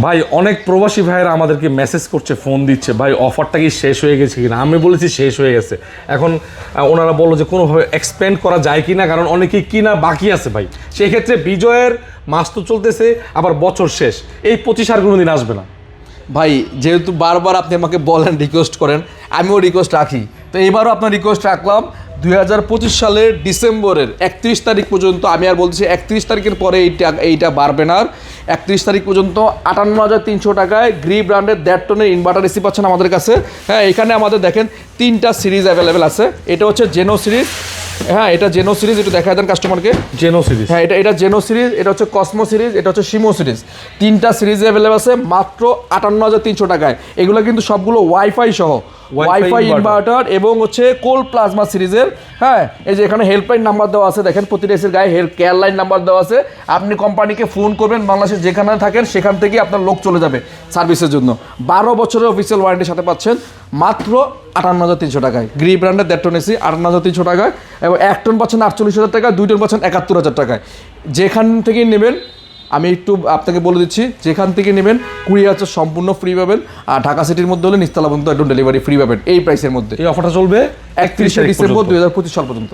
ভাই অনেক প্রবাসী ভাইয়েরা আমাদেরকে মেসেজ করছে, ফোন দিচ্ছে, ভাই অফারটা কি শেষ হয়ে গেছে কিনা। আমি বলেছি শেষ হয়ে গেছে। এখন ওনারা বললো যে কোনোভাবে এক্সপেন্ড করা যায় কিনা, কারণ অনেকেই কিনা বাকি আছে ভাই। সেক্ষেত্রে বিজয়ের মাস তো চলতেছে, আবার বছর শেষ, এই 25 আর কোনো দিন আসবে না। ভাই যেহেতু বারবার আপনি আমাকে বলেন, রিকোয়েস্ট করেন, আমিও রিকোয়েস্ট রাখি, তো এবারও আপনার রিকোয়েস্ট রাখলাম 2025 সালের ডিসেম্বরের 31 তারিখ পর্যন্ত। আমি আর বলছি 31 তারিখের পরে এইটা বাড়বে না আর। 31 তারিখ পর্যন্ত 58,300 টাকায় গ্রি ব্র্যান্ডের 1.5 টনের ইনভার্টার এসি পাচ্ছেন আমাদের কাছে। হ্যাঁ, এখানে আমাদের দেখেন 3টা সিরিজ অ্যাভেলেবেল আছে। এটা হচ্ছে জেনো সিরিজ, হ্যাঁ এটা জেনো সিরিজ, একটু দেখা দেন কাস্টমারকে। জেনো সিরিজ, হ্যাঁ এটা জেনো সিরিজ, এটা হচ্ছে কসমো সিরিজ, এটা হচ্ছে শিমো সিরিজ। 3টা সিরিজ অ্যাভেলেবল আছে মাত্র 58,300 টাকায়। এগুলো কিন্তু সবগুলো ওয়াইফাই সহ, ওয়াইফাই ইনভার্টার এবং হচ্ছে কোল প্লাজমা সিরিজের। হ্যাঁ, এই যে এখানে হেল্পলাইন নাম্বার দেওয়া আছে, দেখেন প্রতিটা এসির গায়ে কেয়ার লাইন নাম্বার দেওয়া আছে। আপনি কোম্পানিকে ফোন করবেন, বাংলাদেশে যেখানে থাকেন সেখান থেকে আপনার লোক চলে যাবে সার্ভিসের জন্য। 12 বছরের অফিসিয়াল ওয়ারেন্টির সাথে পাচ্ছেন মাত্র 58,300 টাকায়। গ্রি ব্র্যান্ডের 1.5 টন এসি 58,300 টাকায়, এবং 1 টন পাচ্ছেন 48,000 টাকায়, 2 টন পাচ্ছেন 71,000 টাকায়। যেখান থেকে নেবেন আমি একটু আপনাকে বলে দিচ্ছি, যেখান থেকে নেবেন কুরিয়ার চার্জ সম্পূর্ণ ফ্রি পাবেন, আর ঢাকা সিটির মধ্যে হলে নিচতলা পর্যন্ত একদম ডেলিভারি ফ্রি পাবেন এই প্রাইসের মধ্যে। এই অফারটা চলবে 31 ডিসেম্বর 2025 সাল পর্যন্ত।